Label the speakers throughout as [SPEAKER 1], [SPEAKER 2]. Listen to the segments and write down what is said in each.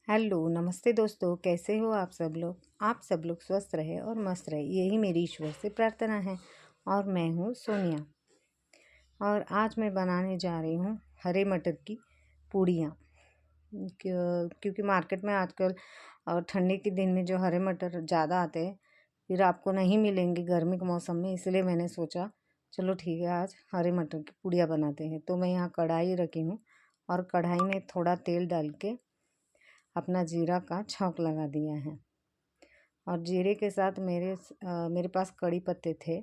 [SPEAKER 1] Hello नमस्ते दोस्तों, कैसे हो आप सब लोग। आप सब लोग स्वस्थ रहे और मस्त रहे, यही मेरी ईश्वर से प्रार्थना है। और मैं हूँ सोनिया, और आज मैं बनाने जा रही हूँ हरे मटर की पूड़ियाँ। क्योंकि मार्केट में आजकल और ठंडी के दिन में जो हरे मटर ज़्यादा आते हैं, फिर आपको नहीं मिलेंगे गर्मी के मौसम में, इसलिए मैंने सोचा चलो ठीक है, आज हरे मटर की पूड़ियाँ बनाते हैं। तो मैं यहाँ कढ़ाई रखी हूँ और कढ़ाई में थोड़ा तेल डाल के अपना जीरा का छौंक लगा दिया है। और जीरे के साथ मेरे पास कड़ी पत्ते थे।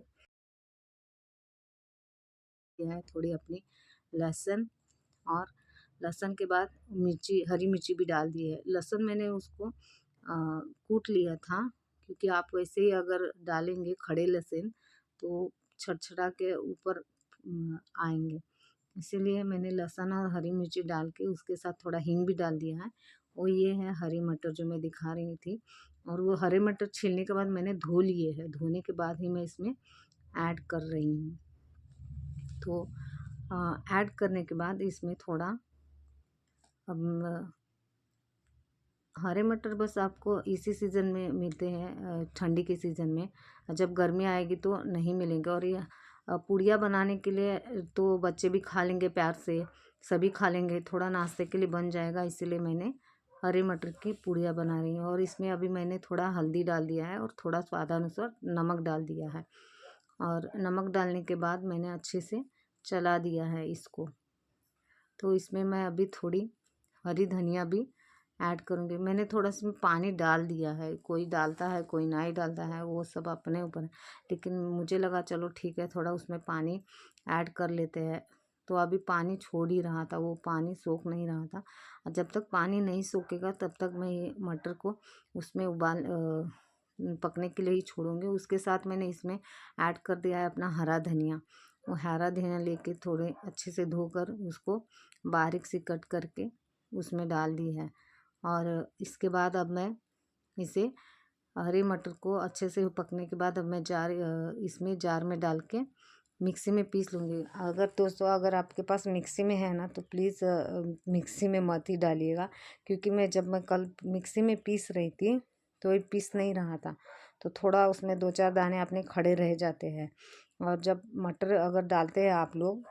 [SPEAKER 1] यह है थोड़ी अपनी लहसुन, और लहसुन के बाद मिर्ची, हरी मिर्ची भी डाल दी है। लहसुन मैंने उसको कूट लिया था, क्योंकि आप वैसे ही अगर डालेंगे खड़े लहसुन तो छड़छड़ा के ऊपर आएंगे, इसीलिए मैंने लहसुन और हरी मिर्ची डाल के उसके साथ थोड़ा हींग भी डाल दिया है। और ये है हरी मटर जो मैं दिखा रही थी। और वो हरे मटर छीलने के बाद मैंने धो लिए हैं, धोने के बाद ही मैं इसमें ऐड कर रही हूँ। तो ऐड करने के बाद इसमें थोड़ा अब हरे मटर बस आपको इसी सीज़न में मिलते हैं, ठंडी के सीज़न में। जब गर्मी आएगी तो नहीं मिलेंगे। और ये पूड़ियाँ बनाने के लिए तो बच्चे भी खा लेंगे प्यार से, सभी खा लेंगे, थोड़ा नाश्ते के लिए बन जाएगा, इसीलिए मैंने हरे मटर की पूड़ियाँ बना रही हूँ। और इसमें अभी मैंने थोड़ा हल्दी डाल दिया है और थोड़ा स्वादानुसार नमक डाल दिया है। और नमक डालने के बाद मैंने अच्छे से चला दिया है इसको। तो इसमें मैं अभी थोड़ी हरी धनिया भी ऐड करूँगी। मैंने थोड़ा सा पानी डाल दिया है, कोई डालता है कोई नहीं डालता है, वो सब अपने ऊपर है। लेकिन मुझे लगा चलो ठीक है, थोड़ा उसमें पानी ऐड कर लेते हैं। तो अभी पानी छोड़ ही रहा था, वो पानी सोख नहीं रहा था। और जब तक पानी नहीं सोखेगा तब तक मैं ये मटर को उसमें पकने के लिए ही छोड़ूंगी। उसके साथ मैंने इसमें ऐड कर दिया है अपना हरा धनिया। वो हरा धनिया लेके थोड़े अच्छे से धोकर उसको बारीक सी कट करके उसमें डाल दी है। और इसके बाद अब मैं इसे हरे मटर को अच्छे से पकने के बाद अब मैं इसमें जार में डाल के मिक्सी में पीस लूँगी। अगर दोस्तों अगर आपके पास मिक्सी में है ना तो प्लीज़ मिक्सी में मत ही डालिएगा, क्योंकि जब मैं कल मिक्सी में पीस रही थी तो ये पीस नहीं रहा था, तो थोड़ा उसमें 2-4 दाने अपने खड़े रह जाते हैं। और जब मटर अगर डालते हैं आप लोग,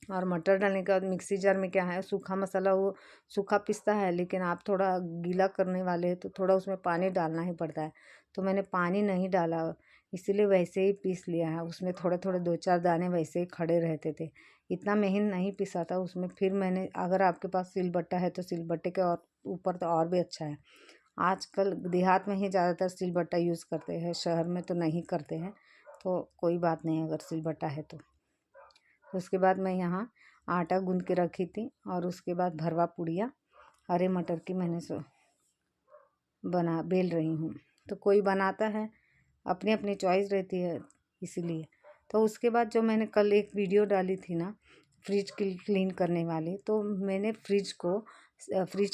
[SPEAKER 1] और मटर डालने के बाद मिक्सी जार में क्या है, सूखा मसाला वो सूखा पिसता है, लेकिन आप थोड़ा गीला करने वाले हैं तो थोड़ा उसमें पानी डालना ही पड़ता है। तो मैंने पानी नहीं डाला, इसीलिए वैसे ही पीस लिया है। उसमें थोड़े थोड़े 2-4 दाने वैसे ही खड़े रहते थे, इतना महीन नहीं पिसा था उसमें। फिर मैंने, अगर आपके पास सिलबट्टा है तो सिलबट्टे के और ऊपर तो और भी अच्छा है। आजकल देहात में ही ज़्यादातर सिलबट्टा यूज़ करते हैं, शहर में तो नहीं करते हैं। तो कोई बात नहीं अगर सिलबट्टा है तो। उसके बाद मैं यहाँ आटा गूँध के रखी थी, और उसके बाद भरवा पूड़ियाँ हरे मटर की मैंने बेल रही हूँ। तो कोई बनाता है, अपनी अपनी चॉइस रहती है, इसीलिए। तो उसके बाद जो मैंने कल एक वीडियो डाली थी ना फ्रिज क्लीन करने वाली, तो मैंने फ्रिज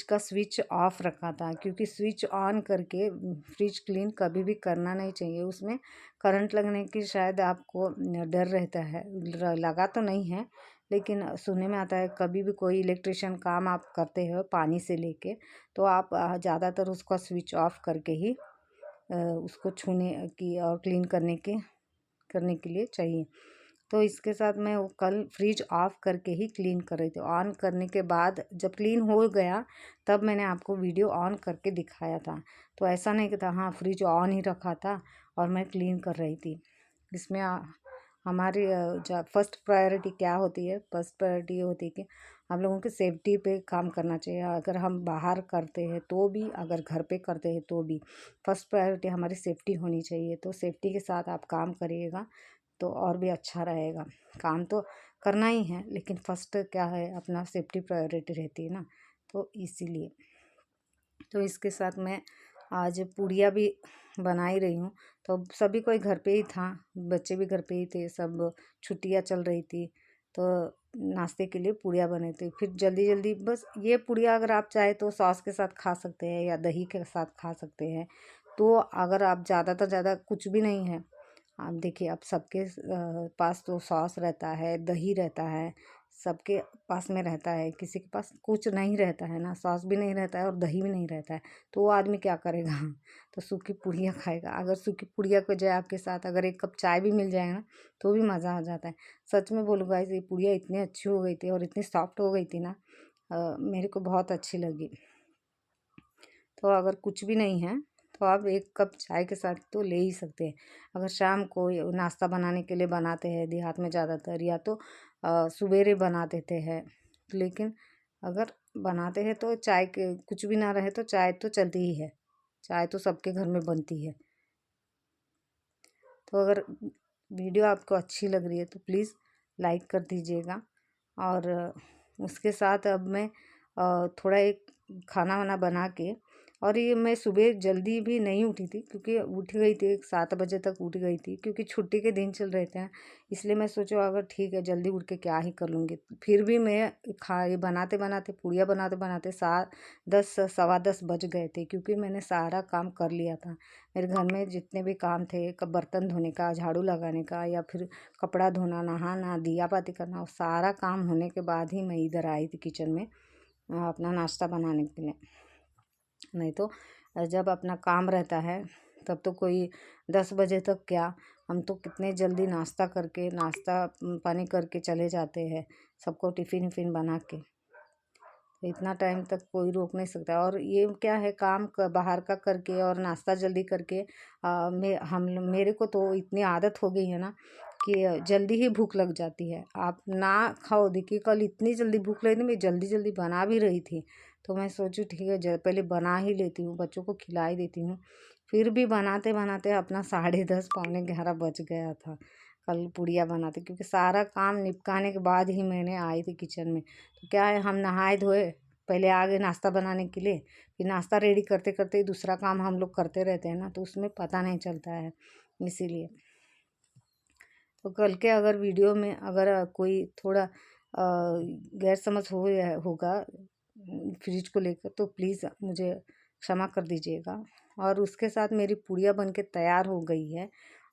[SPEAKER 1] का स्विच ऑफ रखा था, क्योंकि स्विच ऑन करके फ्रिज क्लीन कभी भी करना नहीं चाहिए। उसमें करंट लगने की शायद आपको डर रहता है, लगा तो नहीं है, लेकिन सुनने में आता है कभी भी कोई इलेक्ट्रिशियन काम आप करते हो पानी से लेके, तो आप ज़्यादातर उसका स्विच ऑफ करके ही उसको छूने की और क्लीन करने के लिए चाहिए। तो इसके साथ मैं वो कल फ्रिज ऑफ करके ही क्लीन कर रही थी। ऑन करने के बाद जब क्लीन हो गया तब मैंने आपको वीडियो ऑन करके दिखाया था। तो ऐसा नहीं कि था, हाँ फ्रिज ऑन ही रखा था और मैं क्लीन कर रही थी। इसमें हमारी फर्स्ट प्रायोरिटी क्या होती है, फर्स्ट प्रायोरिटी ये होती है कि हम लोगों की सेफ्टी पे काम करना चाहिए। अगर हम बाहर करते हैं तो भी, अगर घर पे करते हैं तो भी, फर्स्ट प्रायोरिटी हमारी सेफ्टी होनी चाहिए। तो सेफ्टी के साथ आप काम करिएगा तो और भी अच्छा रहेगा। काम तो करना ही है, लेकिन फर्स्ट क्या है, अपना सेफ्टी प्रायोरिटी रहती है ना, तो इसीलिए। तो इसके साथ मैं आज पूड़ियाँ भी बना ही रही हूँ। तो सभी कोई घर पे ही था, बच्चे भी घर पे ही थे, सब छुट्टियाँ चल रही थी, तो नाश्ते के लिए पूड़ियाँ बने थे। फिर जल्दी जल्दी बस ये पूड़ियाँ अगर आप चाहे तो सॉस के साथ खा सकते हैं या दही के साथ खा सकते हैं। तो अगर आप ज़्यादा तो ज़्यादा कुछ भी नहीं है, आप देखिए आप सबके पास तो सॉस रहता है, दही रहता है, सबके पास में रहता है, किसी के पास कुछ नहीं रहता है ना, सॉस भी नहीं रहता है और दही भी नहीं रहता है, तो वो आदमी क्या करेगा तो सूखी पूड़ियाँ खाएगा। अगर सूखी पूड़ियाँ को जाए आपके साथ अगर एक कप चाय भी मिल जाएगा ना तो भी मज़ा आ जाता है। सच में बोलूँ गाइस, ये पूड़ियाँ इतनी अच्छी हो गई थी और इतनी सॉफ्ट हो गई थी ना, मेरे को बहुत अच्छी लगी। तो अगर कुछ भी नहीं है तो आप एक कप चाय के साथ तो ले ही सकते हैं। अगर शाम को नाश्ता बनाने के लिए बनाते हैं देहात में ज़्यादातर, या तो सवेरे बना देते हैं, लेकिन अगर बनाते हैं तो चाय के कुछ भी ना रहे तो चाय तो चलती ही है, चाय तो सबके घर में बनती है। तो अगर वीडियो आपको अच्छी लग रही है तो प्लीज़ लाइक कर दीजिएगा। और उसके साथ अब मैं थोड़ा एक खाना वाना बना के, और ये मैं सुबह जल्दी भी नहीं उठी थी क्योंकि उठ गई थी 7 बजे तक उठ गई थी, क्योंकि छुट्टी के दिन चल रहे थे ना, इसलिए मैं सोचा अगर ठीक है जल्दी उठ के क्या ही कर लूँगी। फिर भी मैं ये बनाते बनाते पूड़ियाँ बनाते बनाते 10 सवा 10 बज गए थे, क्योंकि मैंने सारा काम कर लिया था। मेरे घर में जितने भी काम थे, बर्तन धोने का, झाड़ू लगाने का, या फिर कपड़ा धोना, नहाना, दिया बाती करना, सारा काम होने के बाद ही मैं इधर आई थी किचन में अपना नाश्ता बनाने के लिए। नहीं तो जब अपना काम रहता है तब तो कोई 10 बजे तक क्या, हम तो कितने जल्दी नाश्ता करके नाश्ता पानी करके चले जाते हैं, सबको टिफ़िन विफ़िन बना के। तो इतना टाइम तक कोई रोक नहीं सकता। और ये क्या है, काम बाहर का करके और नाश्ता जल्दी करके मेरे को तो इतनी आदत हो गई है ना कि जल्दी ही भूख लग जाती है। आप ना खाओ, देखिए कल इतनी जल्दी भूख लगी थी, मैं जल्दी जल्दी बना भी रही थी, तो मैं सोचूं ठीक है पहले बना ही लेती हूँ, बच्चों को खिला ही देती हूँ। फिर भी बनाते बनाते अपना 10:30 पौने 11 बज गया था कल पूड़ियाँ बनाते, क्योंकि सारा काम निपटाने के बाद ही मैंने आई थी किचन में। तो क्या है, हम नहाए धोए पहले आ गए नाश्ता बनाने के लिए, फिर नाश्ता रेडी करते करते दूसरा काम हम लोग करते रहते हैं ना, तो उसमें पता नहीं चलता है, इसीलिए। तो कल के अगर वीडियो में अगर कोई थोड़ा गैर समझ होगा फ्रिज को लेकर, तो प्लीज़ मुझे क्षमा कर दीजिएगा। और उसके साथ मेरी पूड़ियाँ बन के तैयार हो गई है।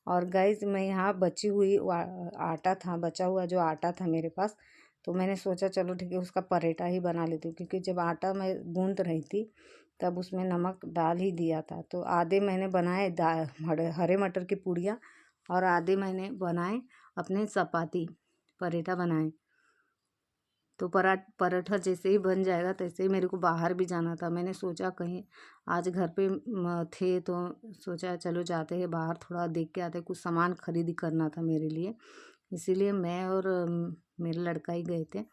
[SPEAKER 1] और गाइस, मैं यहाँ बची हुई आटा था, बचा हुआ जो आटा था मेरे पास, तो मैंने सोचा चलो ठीक है उसका पराठा ही बना लेती हूँ, क्योंकि जब आटा मैं गूँथ रही थी तब उसमें नमक डाल ही दिया था। तो आधे मैंने बनाए हरे मटर की पूड़ियाँ, और आधे मैंने बनाए अपने चपाती पराठा बनाए। तो पराठा जैसे ही बन जाएगा तैसे ही मेरे को बाहर भी जाना था। मैंने सोचा कहीं आज घर पे थे तो सोचा चलो जाते हैं बाहर, थोड़ा देख के आते हैं, कुछ सामान खरीदी करना था मेरे लिए, इसीलिए मैं और मेरा लड़का ही गए थे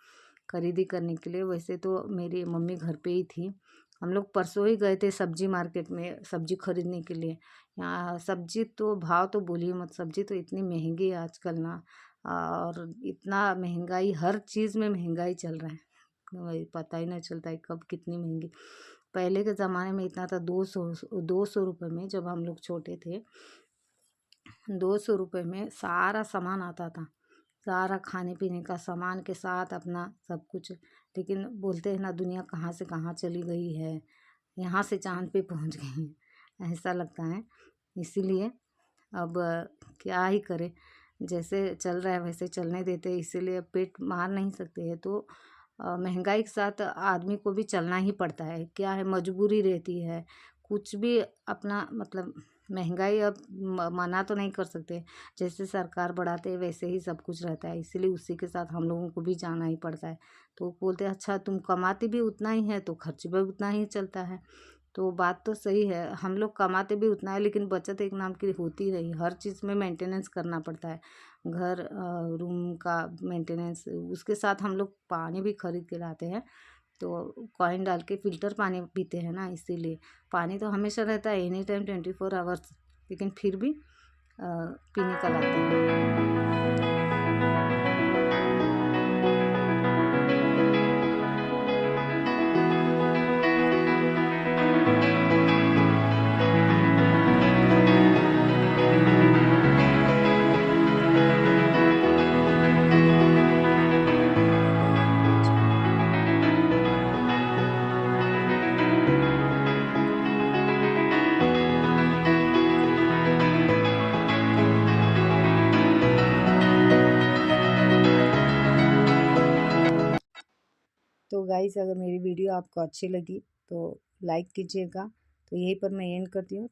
[SPEAKER 1] खरीदी करने के लिए। वैसे तो मेरी मम्मी घर पे ही थी, हम लोग परसों ही गए थे सब्जी मार्केट में सब्जी खरीदने के लिए। यहाँ सब्जी तो भाव तो बोलिए मत, सब्जी तो इतनी महंगी है आजकल ना, और इतना महंगाई, हर चीज़ में महंगाई चल रहा है, वही पता ही नहीं चलता है कब कितनी महंगी। पहले के ज़माने में इतना था 200 रुपये में, जब हम लोग छोटे थे 200 रुपये में सारा सामान आता था, सारा खाने पीने का सामान के साथ अपना सब कुछ। लेकिन बोलते हैं ना दुनिया कहाँ से कहाँ चली गई है, यहाँ से चाँद पे पहुँच गई है, ऐसा लगता है। इसीलिए अब क्या ही करें, जैसे चल रहा है वैसे चलने देते हैं, इसीलिए पेट मार नहीं सकते हैं। तो महंगाई के साथ आदमी को भी चलना ही पड़ता है, क्या है मजबूरी रहती है, कुछ भी अपना मतलब महंगाई अब मना तो नहीं कर सकते, जैसे सरकार बढ़ाते हैं वैसे ही सब कुछ रहता है, इसीलिए उसी के साथ हम लोगों को भी जाना ही पड़ता है। तो बोलते हैं अच्छा तुम कमाते भी उतना ही है तो खर्च भी उतना ही चलता है। तो बात तो सही है, हम लोग कमाते भी उतना है लेकिन बचत एक नाम की होती नहीं, हर चीज़ में मेंटेनेंस करना पड़ता है, घर रूम का मेंटेनेंस, उसके साथ हम लोग पानी भी खरीद के लाते हैं, तो कॉइन डाल के फ़िल्टर पानी पीते हैं ना, इसीलिए पानी तो हमेशा रहता है एनी टाइम 24 आवर्स, लेकिन फिर भी पीने का लाते हैं। गाइस अगर मेरी वीडियो आपको अच्छी लगी तो लाइक कीजिएगा। तो यहीं पर मैं एंड करती हूँ।